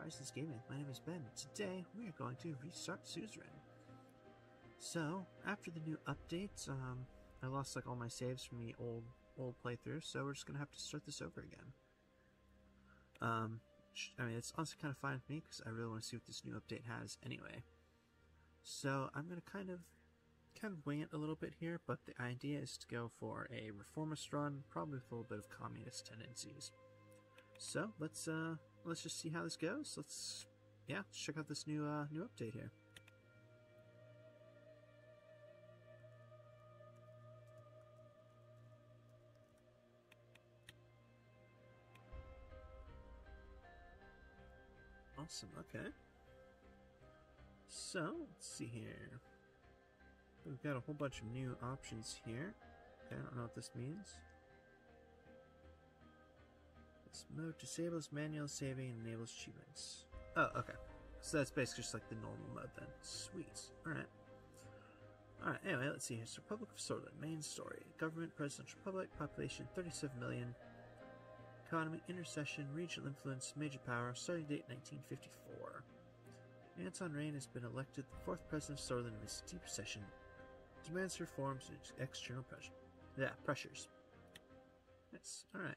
Horizons Gaming. My name is Ben. Today we are going to restart Suzerain. So after the new update, I lost like all my saves from the old playthrough, so we're just gonna have to start this over again. I mean, it's honestly kind of fine with me because I really want to see what this new update has anyway. So I'm gonna kind of wing it a little bit here, but the idea is to go for a reformist run, probably with a little bit of communist tendencies. So let's just see how this goes. Let's check out this new update here. Awesome. Okay. So let's see here. We've got a whole bunch of new options here. Okay, I don't know what this means. This mode disables manual saving and enables achievements. Oh, okay. So that's basically just like the normal mode then. Sweet. Alright. Alright, anyway, let's see here. So Republic of Sworland, main story. Government, Presidential Republic, population 37 million. Economy, intercession, regional influence, major power, starting date 1954. Anton Rayne has been elected the 4th President of Sworland amidst deep recession. Demands reforms and external pressures. Nice. Alright.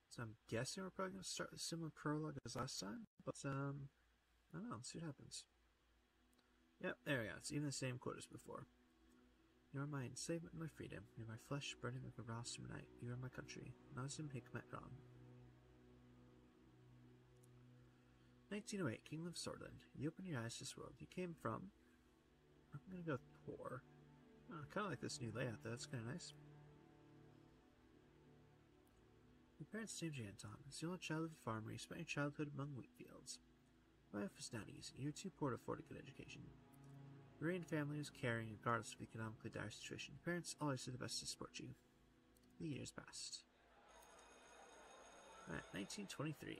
So I'm guessing we're probably going to start with a similar prologue as last time, but I don't know, let's see what happens. Yep, there we go, it's even the same quote as before. You are my enslavement and my freedom, you are my flesh burning like a raw summer night, you are my country, Nazim Hikmet Ram. 1908, Kingdom of Sworland. You open your eyes to this world. You came from... I'm going to go with poor. Oh, I kind of like this new layout though, it's kind of nice. Your parents named you Anton. As the only child of a farmer, you spent your childhood among wheat fields. Life was not easy. You were too poor to afford a good education. The Rayne family was caring regardless of the economically dire situation. Your parents always did the best to support you. The years passed. Alright, 1923.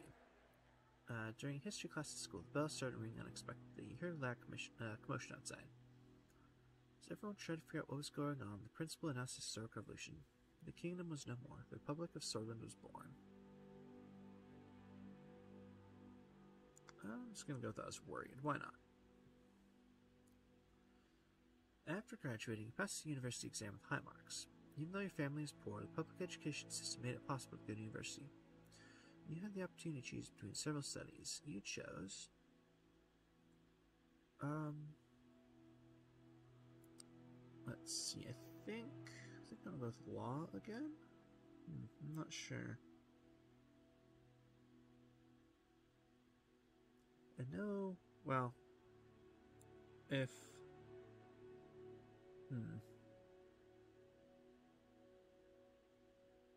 During history class at school, the bell started ringing unexpectedly. You heard a loud commotion outside. As everyone tried to figure out what was going on, the principal announced a historic revolution. The kingdom was no more. The Republic of Sworland was born. I'm just going to go with I was worried. Why not? After graduating, you passed the university exam with high marks. Even though your family is poor, the public education system made it possible to go to university. You had the opportunity to choose between several studies. You chose... let's see, I think I'm gonna go with law again? I'm not sure. I know, well, if...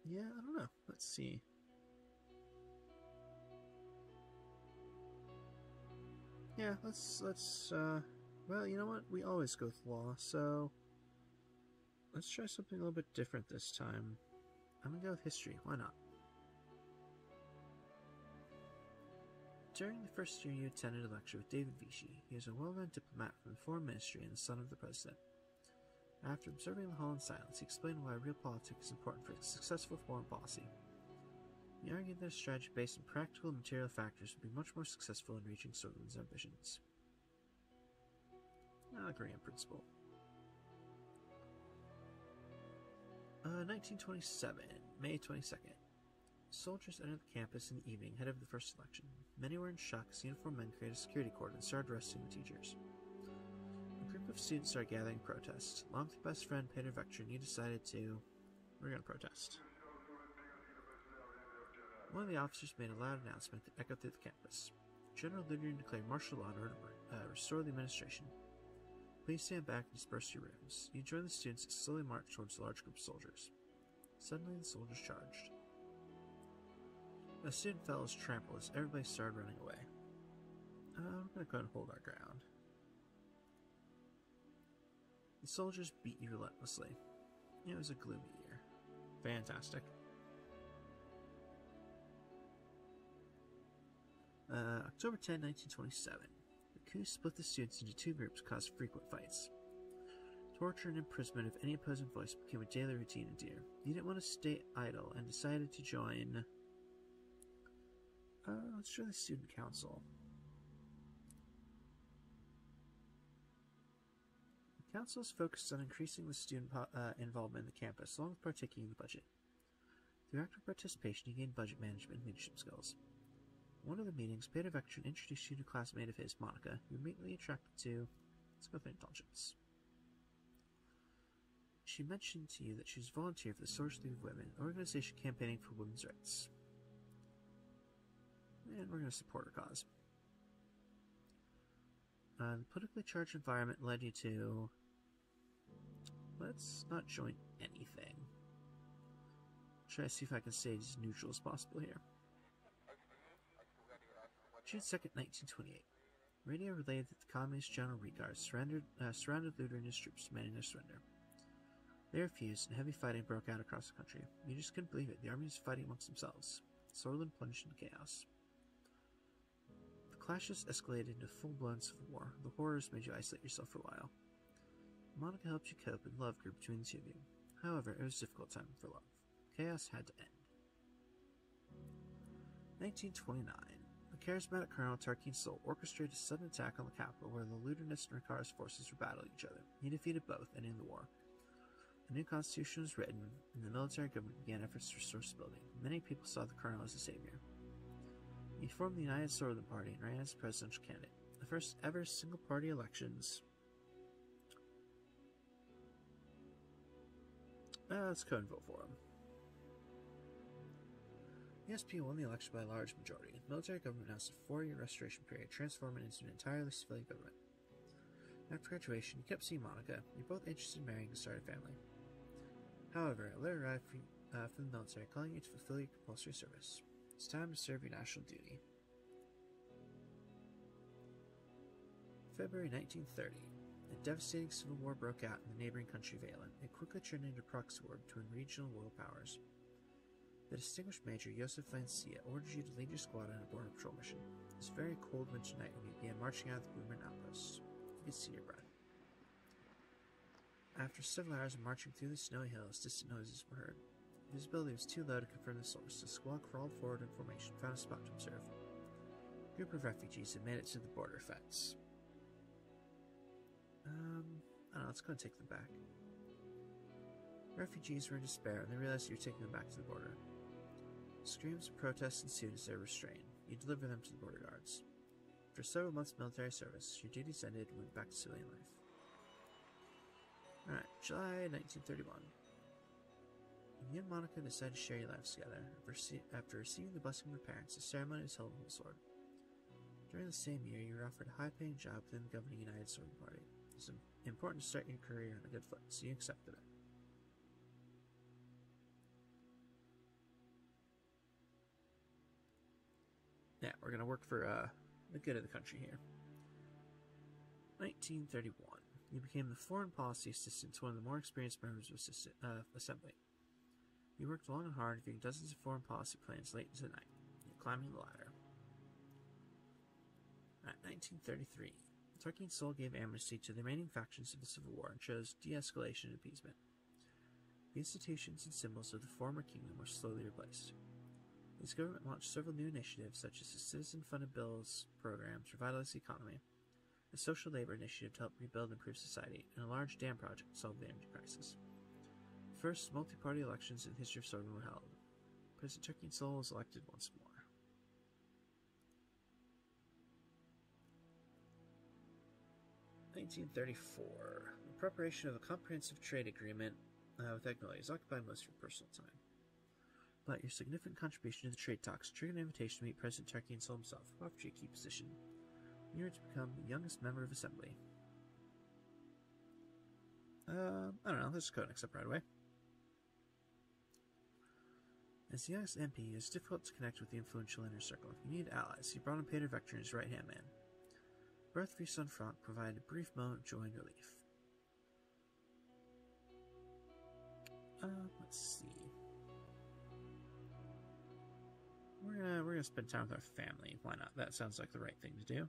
Yeah, I don't know. Let's see. Yeah, let's, well, you know what? We always go with law, so... Let's try something a little bit different this time. I'm gonna go with history. Why not? During the first year, you attended a lecture with David Vichy. He is a well-known diplomat from the Foreign Ministry and the son of the president. After observing the hall in silence, he explained why real politics is important for successful foreign policy. He argued that a strategy based on practical and material factors would be much more successful in reaching Sworland's ambitions. I'll agree in principle. 1927, May 22nd. Soldiers entered the campus in the evening ahead of the first election. Many were in shock as uniformed men created a security cordon and started arresting the teachers. A group of students started gathering protest. Along with their best friend, Peter Vector, and you decided to... we're going to protest. One of the officers made a loud announcement that echoed through the campus. General Ludwig declared martial law in order to restore the administration. Please stand back and disperse your rooms. You join the students and slowly march towards a large group of soldiers. Suddenly, the soldiers charged. A student fell as trampled as everybody started running away. I'm going to go ahead and hold our ground. The soldiers beat you relentlessly. It was a gloomy year. Fantastic. October 10, 1927. The coup split the students into two groups and caused frequent fights. Torture and imprisonment of any opposing voice became a daily routine in Deer. He didn't want to stay idle and decided to join... let's try the student council. The council is focused on increasing the student involvement in the campus, along with partaking in the budget. Through active participation, he gained budget management and leadership skills. One of the meetings, Beta Vectron introduced you to a classmate of his, Monica, who immediately attracted to... Let's go with intelligence. She mentioned to you that she was a volunteer for the Source League of Women, an organization campaigning for women's rights. And we're going to support her cause. The politically charged environment led you to... Let's not join anything. Try to see if I can stay as neutral as possible here. June 2nd, 1928. Radio relayed that the Communist General Regard surrounded Luder and his troops, demanding their surrender. They refused, and heavy fighting broke out across the country. You just couldn't believe it. The army was fighting amongst themselves. Sorlin plunged into chaos. The clashes escalated into full-blown civil war. The horrors made you isolate yourself for a while. Monica helped you cope, and love grew between the two of you. However, it was a difficult time for love. Chaos had to end. 1929. The charismatic Colonel Tarkin Sol orchestrated a sudden attack on the capital where the Ludernist and Ricard's forces were battling each other. He defeated both, ending the war. A new constitution was written, and the military government began efforts to restore stability. Many people saw the Colonel as a savior. He formed the United Southern Party and ran as a presidential candidate. The first ever single-party elections. Let's go and vote for him. The SP won the election by a large majority. The military government announced a 4-year restoration period, transforming it into an entirely civilian government. After graduation, you kept seeing Monica. You're both interested in marrying and starting a family. However, a letter arrived from the military calling you to fulfill your compulsory service. It's time to serve your national duty. February 1930. A devastating civil war broke out in the neighboring country of Valen. It quickly turned into a proxy war between regional world powers. The distinguished Major Joseph Vancia ordered you to lead your squad on a border patrol mission. It was a very cold winter night when you began marching out of the Boomerang outpost. You could see your breath. After several hours of marching through the snowy hills, distant noises were heard. Visibility was too low to confirm the source. The squad crawled forward in formation and found a spot to observe. A group of refugees had made it to the border fence. I don't know, let's go and take them back. Refugees were in despair and they realized you were taking them back to the border. Screams of protest ensued as they were restrained. You delivered them to the border guards. After several months of military service, your duties ended and went back to civilian life. Alright, July 1931. You and Monica decided to share your lives together. After receiving the blessing of her parents, a ceremony was held in the sword. During the same year, you were offered a high-paying job within the governing United Southern Party. It was important to start your career on a good foot, so you accepted it. Yeah, we're going to work for the good of the country here. 1931. You became the foreign policy assistant to one of the more experienced members of Assembly. You worked long and hard, reviewing dozens of foreign policy plans late into the night. You're climbing the ladder. At 1933, Tarkin Sol gave amnesty to the remaining factions of the Civil War and chose de-escalation and appeasement. The institutions and symbols of the former kingdom were slowly replaced. His government launched several new initiatives such as the citizen-funded bills program to revitalize the economy, a social labor initiative to help rebuild and improve society, and a large dam project to solve the energy crisis. The first multi-party elections in the history of Sodom were held. President Tarkin Sol was elected once more. (1934). The preparation of a comprehensive trade agreement with Agnolia has occupied most of your personal time. But your significant contribution to the trade talks triggered an invitation to meet President Tarkin Sol himself, who offered you a key position. You are to become the youngest member of Assembly. I don't know, let's go and accept right away. As the youngest MP, it is difficult to connect with the influential inner circle. You need allies. He brought in Peter Vector, his right-hand man. Birth of your son Frank provided a brief moment of joy and relief. Let's see. We're gonna spend time with our family. Why not? That sounds like the right thing to do.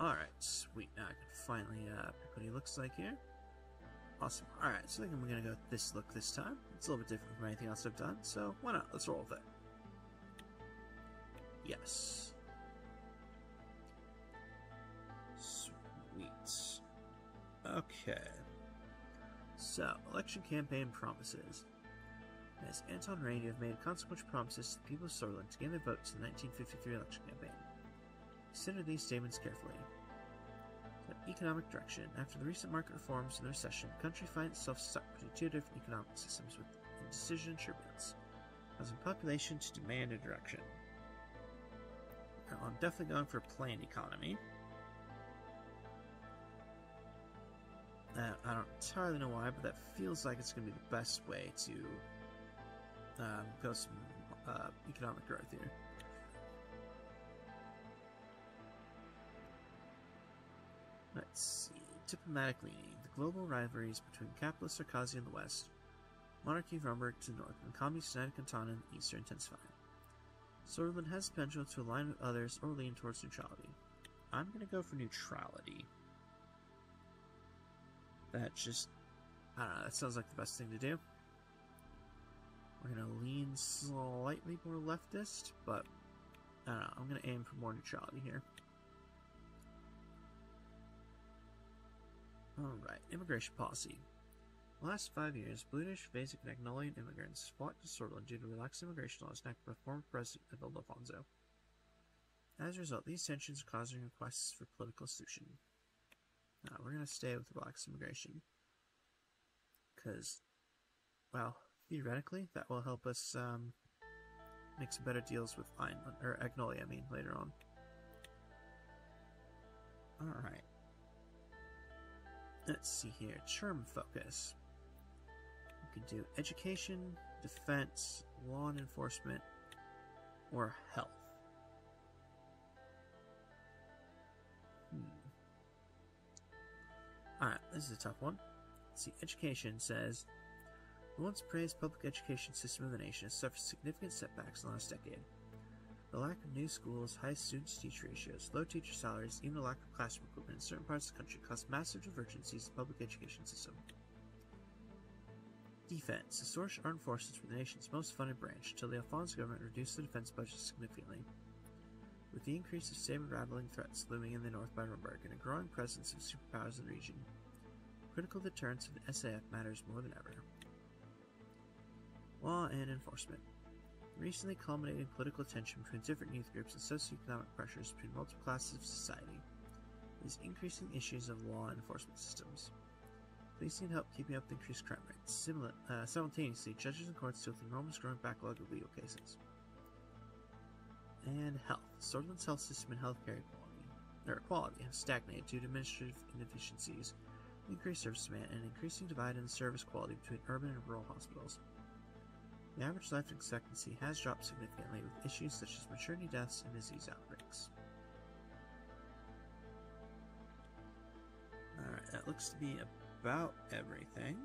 Alright, sweet. Now I can finally pick what he looks like here. Awesome. Alright, so I think I'm going to go with this look this time. It's a little bit different from anything else I've done, so why not? Let's roll with it. Yes. Sweet. Okay. So, election campaign promises. As Anton Rayne, you have made consequential promises to the people of Sorland to gain their votes in the 1953 election campaign. Consider these statements carefully. So, economic direction. After the recent market reforms and the recession, the country finds itself stuck between two different economic systems with indecision and turbulence, causing population to demand a direction. Now, I'm definitely going for a planned economy. I don't entirely know why, but that feels like it's going to be the best way to go some economic growth here. Let's see. Diplomatic leaning. The global rivalries between capitalist Sarkazi in the west, monarchy of Rumberg to the north, and communist United Cantona in the east are intensifying. Sorland has the potential to align with others or lean towards neutrality. I'm going to go for neutrality. That just, I don't know, that sounds like the best thing to do. We're going to lean slightly more leftist, but I don't know, I'm going to aim for more neutrality here. Alright, immigration policy. The last 5 years, British, Vasic, and Agnolian immigrants flocked to Sorland due to relaxed immigration laws enacted by former President Ildefonso. As a result, these tensions are causing requests for political solution. We're going to stay with relaxed immigration. Because, well, theoretically, that will help us make some better deals with Agnolia, later on. Alright. Let's see here. Term focus. We can do education, defense, law and enforcement, or health. Alright, this is a tough one. Let's see, education says, the once praised public education system of the nation has suffered significant setbacks in the last decade. The lack of new schools, high student-to-teacher ratios, low teacher salaries, even the lack of classroom equipment in certain parts of the country cause massive divergencies in the public education system. Defense. The Source Armed Forces were the nation's most funded branch until the Alphonse government reduced the defense budget significantly. With the increase of saber-rattling threats looming in the north by Rumberg and a growing presence of superpowers in the region, critical deterrence of the SAF matters more than ever. Law and enforcement. Recently culminating political tension between different youth groups and socioeconomic pressures between multiple classes of society is increasing issues of law and enforcement systems. Police need help keeping up the increased crime rates. Simultaneously, judges and courts deal with an enormous growing backlog of legal cases. And health. Sorland's health system and healthcare equality have stagnated due to administrative inefficiencies, increased service demand, and an increasing divide in the service quality between urban and rural hospitals. The average life expectancy has dropped significantly, with issues such as maternity deaths and disease outbreaks. Alright, that looks to be about everything.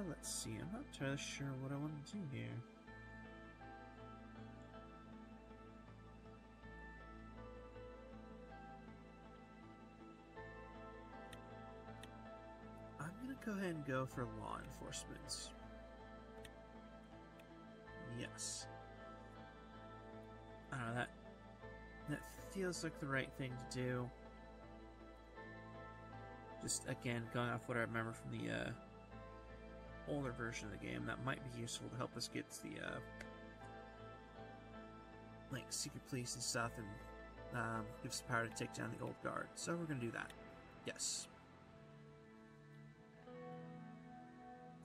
Let's see, I'm not entirely sure what I want to do here. I'm gonna go ahead and go for law enforcement. Yes. I don't know, that feels like the right thing to do. Just, again, going off what I remember from the, older version of the game, that might be useful to help us get the, like, secret police and stuff, and, give us the power to take down the old guard. So we're gonna do that. Yes.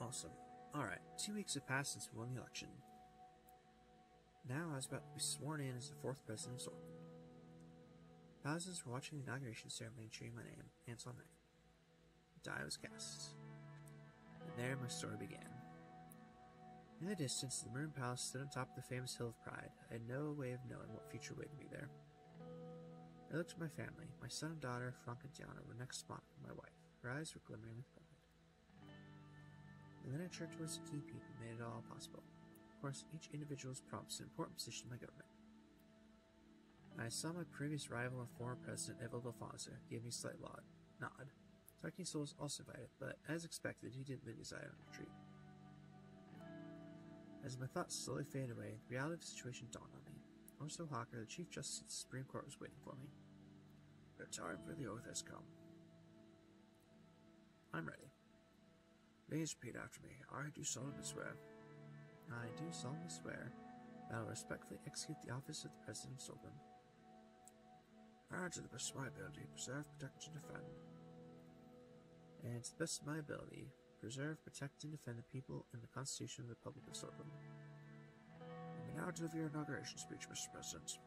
Awesome. Alright, 2 weeks have passed since we won the election. Now I was about to be sworn in as the 4th president of Sorland. Thousands were watching the inauguration ceremony and cheering my name, Anton Rayne. The die was cast. And there my story began. In the distance, the Maroon Palace stood on top of the famous Hill of Pride. I had no way of knowing what future awaited me there. I looked at my family. My son and daughter, Frank and Diana, were next to Monica, my wife. Her eyes were glimmering with pride. And then I turned towards the key people who made it all possible. Of course, each individual is promised an important position in my government. I saw my previous rival and former president, Evel Delfonso, give me a slight nod. Talking Soul was also invited, but as expected, he didn't leave his eye on retreat. As my thoughts slowly faded away, the reality of the situation dawned on me. Orso Hawker, the Chief Justice of the Supreme Court, was waiting for me. The time for the oath has come. I'm ready. Please repeat after me. I do solemnly swear. I do solemnly swear that I will respectfully execute the office of the President of Solvin. And to the best of my ability, preserve, protect, and defend. And to the best of my ability, preserve, protect, and defend the people and the Constitution of the Republic of Solvin. You may now deliver your inauguration speech, Mr. President.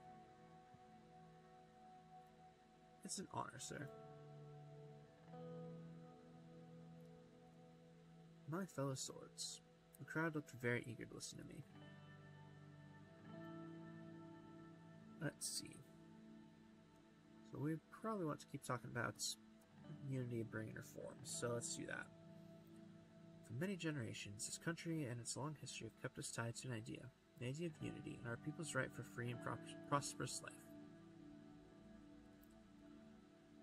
It's an honor, sir. My fellow swords. The crowd looked very eager to listen to me. Let's see. So we probably want to keep talking about unity and bringing reforms, so let's do that. For many generations, this country and its long history have kept us tied to an idea, the idea of unity and our people's right for free and prosperous life.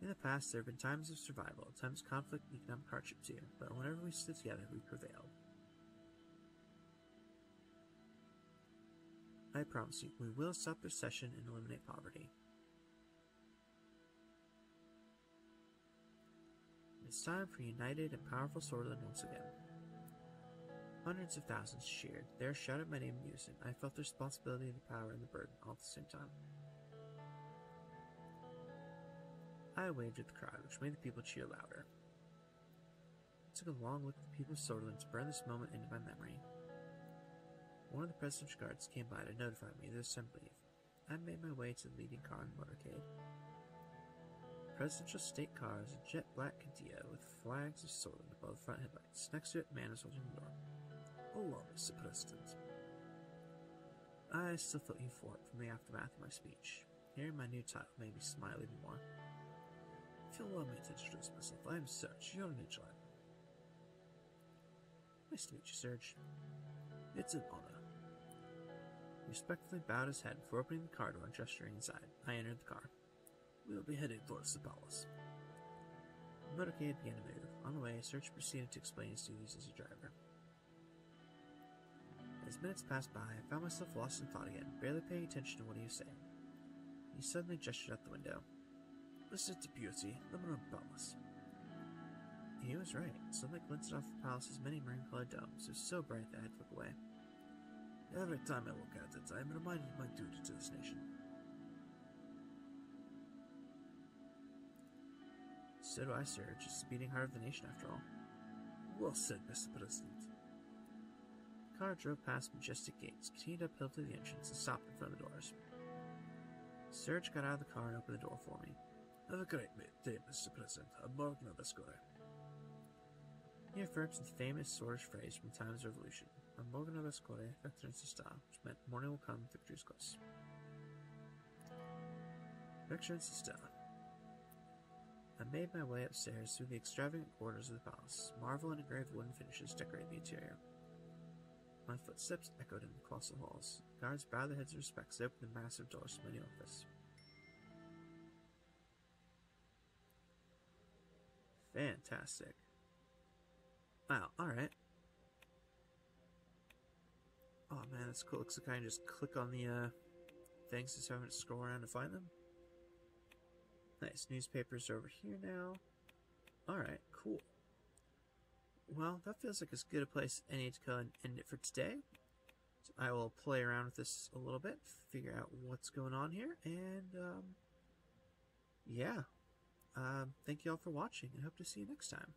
In the past, there have been times of survival, times of conflict and economic hardship too, but whenever we stood together, we prevailed. I promise you, we will stop recession and eliminate poverty. It's time for a united and powerful Swordland once again. Hundreds of thousands cheered. There shouted my name in unison. I felt the responsibility, the power, and the burden all at the same time. I waved at the crowd, which made the people cheer louder. I took a long look at the people of Swordland to burn this moment into my memory. One of the president's guards came by to notify me that it was time to leave. I made my way to the leading car in the motorcade. The presidential state car is a jet black Cadilla with flags of Swordland above the front headlights. Next to it, a man is holding the door. Hello, Mr. President. I still felt euphoric from the aftermath of my speech. Hearing my new title made me smile even more. If you'll allow me to introduce myself, I am Serge, your new child. Nice to meet you, Serge. It's an honor. He respectfully bowed his head before opening the car door and gesturing inside. I entered the car. We'll be heading towards the palace. The motorcade began to move. On the way, Serge proceeded to explain his duties as a driver. As minutes passed by, I found myself lost in thought again, barely paying attention to what he was saying. He suddenly gestured out the window. Listen to beauty, the Maroon Palace. He was right. Sunlight glinted off the palace's many maroon-colored domes. It was so bright that I had to look away. Every time I look at it, I am reminded of my duty to this nation. So do I, Serge. It's the beating heart of the nation, after all. Well said, Mr. President. The car drove past majestic gates, continued uphill to the entrance, and stopped in front of the doors. Serge got out of the car and opened the door for me. Have a great day, Mr. President. I'm Morgan of Escort. He affirms the famous Swordfish phrase from the times of Revolution. A Morgan of Escort, Vector Sista, which meant morning will come, victory is close. Vector Sista. I made my way upstairs through the extravagant quarters of the palace. Marble and engraved wooden finishes decorated the interior. My footsteps echoed in the colossal halls. Guards bowed their heads in respect as they opened the massive doors to my new office. Fantastic. Wow, alright. Oh man, that's cool. Looks like I can just click on the things instead of having to scroll around to find them. Nice. Newspapers are over here now. Alright, cool. Well, that feels like as good a place as any to go and end it for today. So I will play around with this a little bit, figure out what's going on here, and yeah. Thank you all for watching, and hope to see you next time.